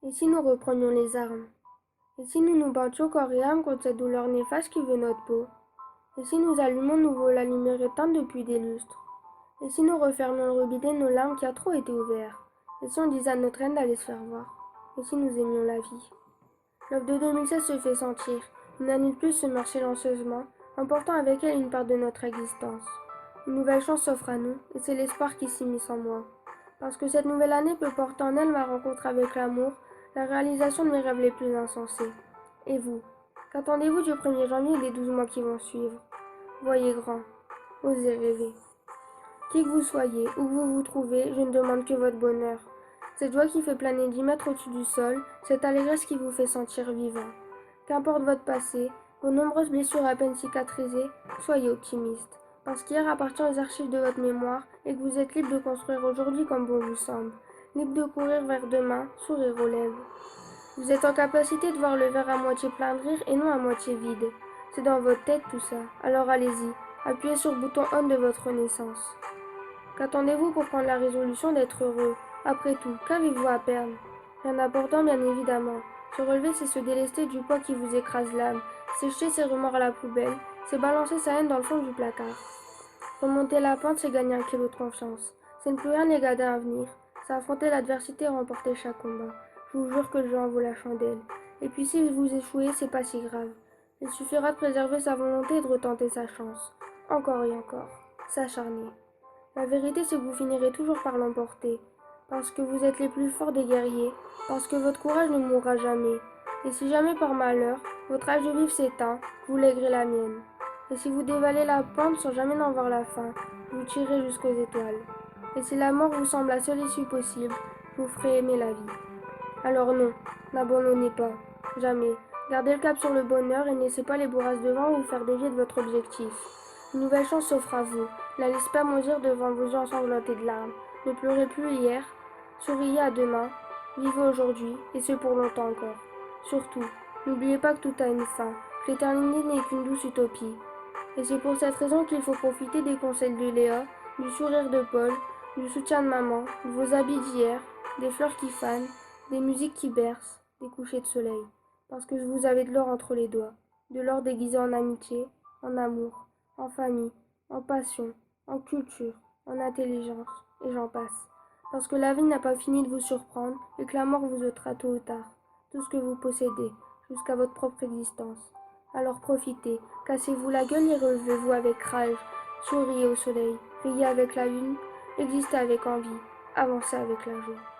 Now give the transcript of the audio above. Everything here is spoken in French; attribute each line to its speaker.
Speaker 1: Et si nous reprenions les armes? Et si nous nous battions corps et âme contre cette douleur néfaste qui veut notre peau? Et si nous allumions nouveau la lumière éteinte depuis des lustres? Et si nous refermions le robinet de nos larmes qui a trop été ouvert? Et si on disait à notre haine d'aller se faire voir? Et si nous aimions la vie? L'œuvre de 2016 se fait sentir. Une année de plus se meurt silencieusement, emportant avec elle une part de notre existence. Une nouvelle chance s'offre à nous, et c'est l'espoir qui s'immisce en moi. Parce que cette nouvelle année peut porter en elle ma rencontre avec l'amour, la réalisation de mes rêves les plus insensés. Et vous, qu'attendez-vous du 1er janvier et des 12 mois qui vont suivre? Voyez grand, osez rêver. Qui que vous soyez, où que vous vous trouvez, je ne demande que votre bonheur. Cette joie qui fait planer 10 mètres au-dessus du sol, cette allégresse qui vous fait sentir vivant. Qu'importe votre passé, vos nombreuses blessures à peine cicatrisées, soyez optimiste. Parce qu'hier appartient aux archives de votre mémoire et que vous êtes libre de construire aujourd'hui comme bon vous semble. Libre de courir vers demain, sourire aux lèvres. Vous êtes en capacité de voir le verre à moitié plein de rire et non à moitié vide. C'est dans votre tête tout ça. Alors allez-y, appuyez sur le bouton on de votre renaissance. Qu'attendez-vous pour prendre la résolution d'être heureux? Après tout, qu'avez-vous à perdre? Rien d'important, bien évidemment. Se relever, c'est se délester du poids qui vous écrase l'âme. C'est jeter ses remords à la poubelle. C'est balancer sa haine dans le fond du placard. Remonter la pente, c'est gagner un kilo de confiance. C'est ne plus rien égader un avenir. C'est affronter l'adversité et remporter chaque combat. Je vous jure que le jeu en vaut la chandelle. Et puis si vous échouez, c'est pas si grave. Il suffira de préserver sa volonté et de retenter sa chance. Encore et encore. S'acharner. La vérité, c'est que vous finirez toujours par l'emporter, parce que vous êtes les plus forts des guerriers, parce que votre courage ne mourra jamais. Et si jamais par malheur, votre âge de vivre s'éteint, vous léguerez la mienne. Et si vous dévalez la pente sans jamais n'en voir la fin, vous tirez jusqu'aux étoiles. Et si la mort vous semble la seule issue possible, vous ferez aimer la vie. Alors non, n'abandonnez pas, jamais. Gardez le cap sur le bonheur et ne laissez pas les bourrasques de vent vous faire dévier de votre objectif. Une nouvelle chance s'offre à vous. La laissez pas maudire devant vos yeux ensanglantés de larmes. Ne pleurez plus hier. Souriez à demain. Vivez aujourd'hui, et ce pour longtemps encore. Surtout, n'oubliez pas que tout a une fin, que l'éternité n'est qu'une douce utopie. Et c'est pour cette raison qu'il faut profiter des conseils de Léa, du sourire de Paul, du soutien de maman, de vos habits d'hier, des fleurs qui fanent, des musiques qui bercent, des couchers de soleil. Parce que vous avez de l'or entre les doigts, de l'or déguisé en amitié, en amour, en famille, en passion, en culture, en intelligence, et j'en passe. Parce que la vie n'a pas fini de vous surprendre et que la mort vous ôtera tôt ou tard tout ce que vous possédez, jusqu'à votre propre existence. Alors profitez, cassez-vous la gueule et relevez-vous avec rage, souriez au soleil, riez avec la lune, existez avec envie, avancez avec la joie.